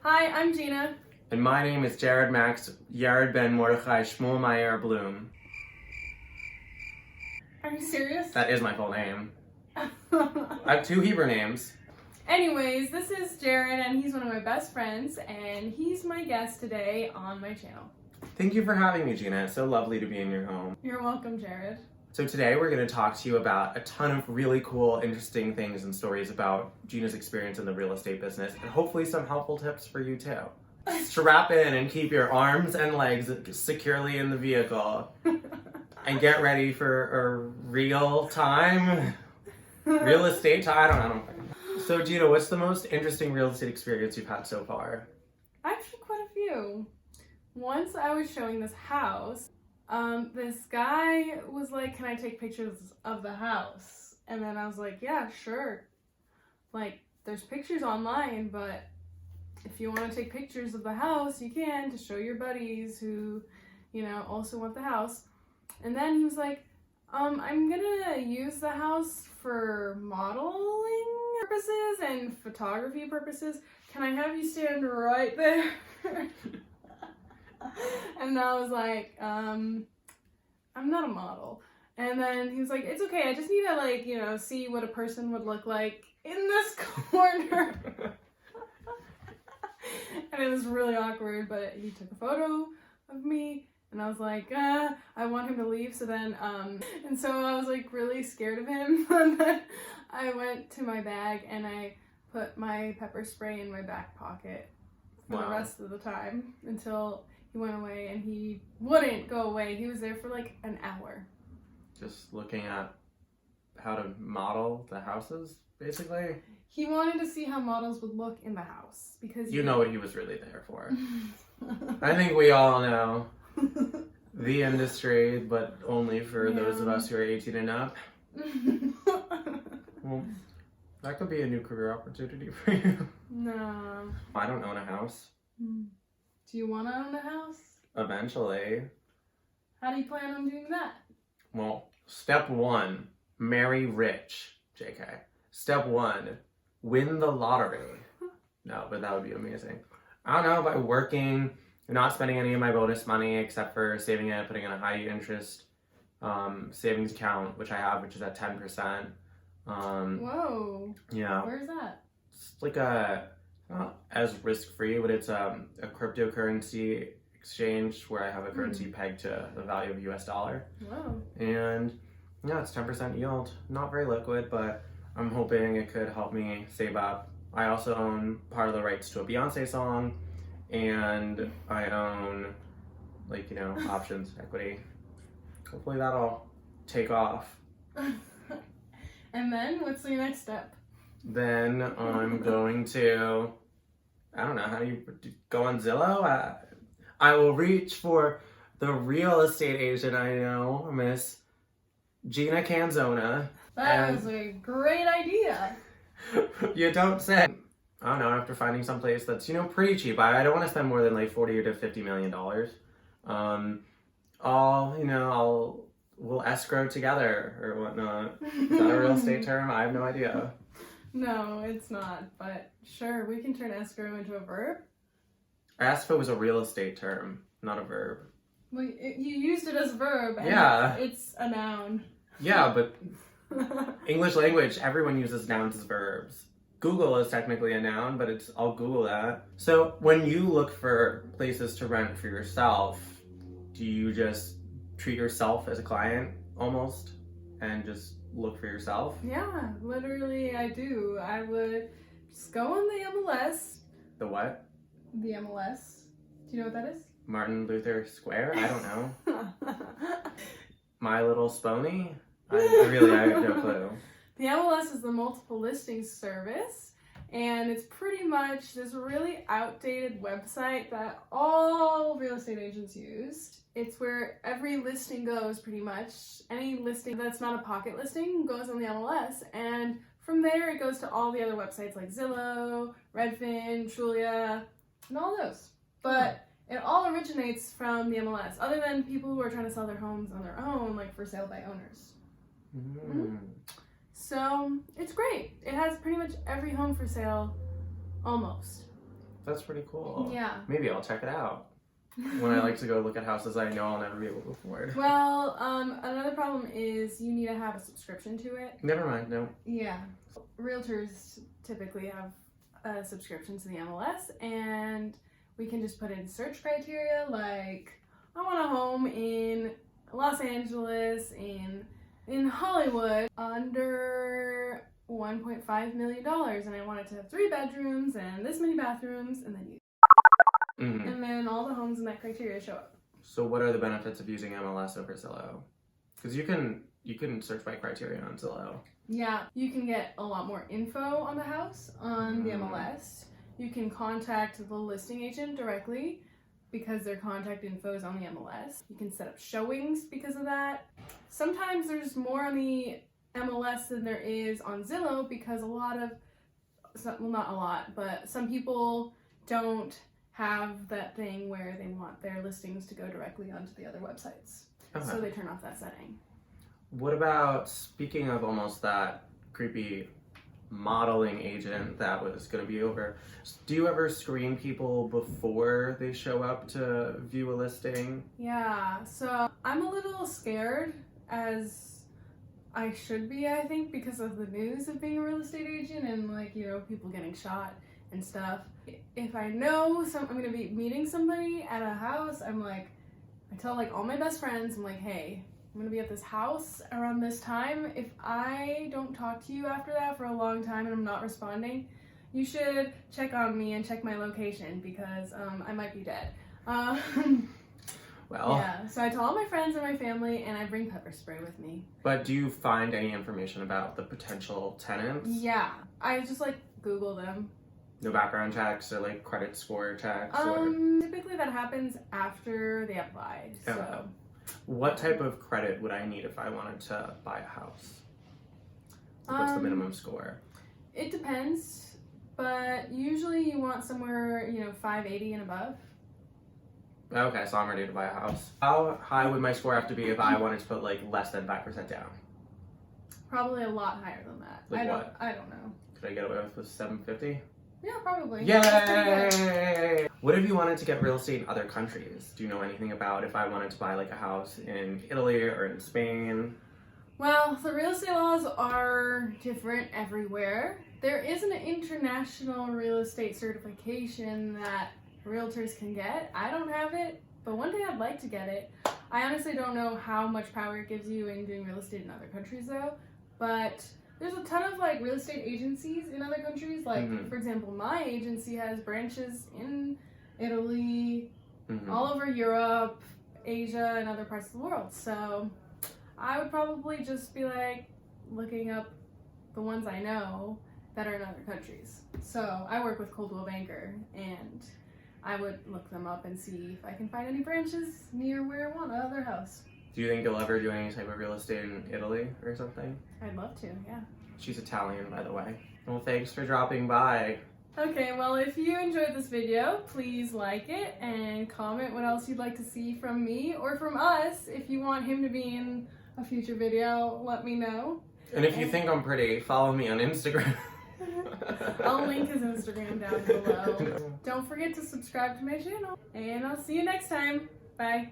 Hi, I'm Gina. And my name is Jared Max Yared Ben Mordechai Shmuel Meyer Bloom. Are you serious? That is my full name. I have two Hebrew names. Anyways, this is Jared, and he's one of my best friends, and he's my guest today on my channel. Thank you for having me, Gina. It's so lovely to be in your home. You're welcome, Jared. So today we're going to talk to you about a ton of really cool, interesting things and stories about Gina's experience in the real estate business, and hopefully some helpful tips for you too. Strap in and keep your arms and legs securely in the vehicle. And get ready for a real estate time. I don't know. So Gina, what's the most interesting real estate experience you've had so far? Actually, quite a few. Once I was showing this house, this guy was like, "Can I take pictures of the house?" And then I was like, "Yeah, sure. Like, there's pictures online, but if you want to take pictures of the house, you can, to show your buddies who, also want the house." And then he was like, I'm gonna use the house for modeling purposes and photography purposes. Can I have you stand right there? And I was like, I'm not a model. And then he was like, it's okay, I just need to see what a person would look like in this corner. And it was really awkward, but he took a photo of me. And I was like, I want him to leave. So then, and so I was like really scared of him. And then I went to my bag and I put my pepper spray in my back pocket for the rest of the time until he went away, and he wouldn't go away. He was there for like an hour. Just looking at how to model the houses, basically? He wanted to see how models would look in the house because you know what he was really there for. I think we all know. The industry, but only for those of us who are 18 and up. Well, that could be a new career opportunity for you. No. I don't own a house. Do you want to own a house? Eventually. How do you plan on doing that? Well, step one, marry rich. JK. Step one, win the lottery. No, but that would be amazing. I don't know, by working, not spending any of my bonus money except for saving it, putting in a high interest savings account, which I have, which is at 10%. Whoa. Yeah. Where's that? It's like not as risk-free, but it's a cryptocurrency exchange where I have a currency pegged to the value of US dollar. Whoa. And yeah, it's 10% yield. Not very liquid, but I'm hoping it could help me save up. I also own part of the rights to a Beyonce song. And I own, options, equity. Hopefully that'll take off. And then, what's your next step? Then I'm going to, I don't know, how do you go on Zillow? I will reach for the real estate agent I know, Miss Gina Canzona. That was a great idea. You don't say. I don't know, after finding some place that's, pretty cheap. I don't want to spend more than like $40 to $50 million. We'll escrow together or whatnot. Is that a real estate term? I have no idea. No, it's not, but sure, we can turn escrow into a verb. I asked if it was a real estate term, not a verb. Well, you used it as a verb, and yeah. It's a noun. Yeah, but English language, everyone uses nouns as verbs. Google is technically a noun, but I'll Google that. So when you look for places to rent for yourself, do you just treat yourself as a client almost and just look for yourself? Yeah, literally I do. I would just go on the MLS. The what? The MLS. Do you know what that is? Martin Luther Square? I don't know. My Little Spony? I have no clue. The MLS is the multiple listings service, and it's pretty much this really outdated website that all real estate agents used. It's where every listing goes, pretty much. Any listing that's not a pocket listing goes on the MLS, and from there it goes to all the other websites like Zillow, Redfin, Trulia, and all those. But it all originates from the MLS, other than people who are trying to sell their homes on their own, like for sale by owners. So it's great. It has pretty much every home for sale, almost. That's pretty cool. Yeah. Maybe I'll check it out when I like to go look at houses I know I'll never be able to afford. Well, another problem is you need to have a subscription to it. Never mind, no. Yeah. Realtors typically have a subscription to the MLS, and we can just put in search criteria like, I want a home in Los Angeles, in Hollywood, under $1.5 million, and I want it to have 3 bedrooms and this many bathrooms, and then and then all the homes in that criteria show up. So what are the benefits of using MLS over Zillow? Because you can search by criteria on Zillow. Yeah, you can get a lot more info on the house on the MLS. You can contact the listing agent directly because their contact info is on the MLS. You can set up showings because of that. Sometimes there's more on the MLS than there is on Zillow because not a lot, but some people don't have that thing where they want their listings to go directly onto the other websites. Okay. So they turn off that setting. What about, speaking of almost that creepy modeling agent that was going to be over, do you ever screen people before they show up to view a listing? Yeah, so I'm a little scared, as I should be, I think, because of the news of being a real estate agent and, like, you know, people getting shot and stuff. If I know I'm going to be meeting somebody at a house, I'm like, I tell like all my best friends, I'm like, hey, I'm going to be at this house around this time. If I don't talk to you after that for a long time and I'm not responding, you should check on me and check my location because I might be dead. Well, yeah, so I tell all my friends and my family, and I bring pepper spray with me. But do you find any information about the potential tenants? Yeah, I just like Google them. No background checks or like credit score checks? Typically that happens after they applied. Okay. So what type of credit would I need if I wanted to buy a house? What's the minimum score? It depends, but usually you want somewhere, 580 and above. Okay, so I'm ready to buy a house. How high would my score have to be if I wanted to put like less than 5% down? Probably a lot higher than that. Like what? I don't know. Could I get away with $750? Yeah, probably. Yay! What if you wanted to get real estate in other countries? Do you know anything about if I wanted to buy like a house in Italy or in Spain? Well, the real estate laws are different everywhere. There is an international real estate certification that realtors can get. I don't have it, but one day I'd like to get it. I honestly don't know how much power it gives you in doing real estate in other countries though, but there's a ton of like real estate agencies in other countries. Like for example, my agency has branches in Italy, all over Europe, Asia, and other parts of the world. So I would probably just be like looking up the ones I know that are in other countries. So I work with Coldwell Banker, and I would look them up and see if I can find any branches near where I want another house. Do you think you'll ever do any type of real estate in Italy or something? I'd love to, yeah. She's Italian, by the way. Well, thanks for dropping by. Okay, well, if you enjoyed this video, please like it and comment what else you'd like to see from me or from us. If you want him to be in a future video, let me know. And if you think I'm pretty, follow me on Instagram. I'll link his Instagram down below. Don't forget to subscribe to my channel, and I'll see you next time. Bye.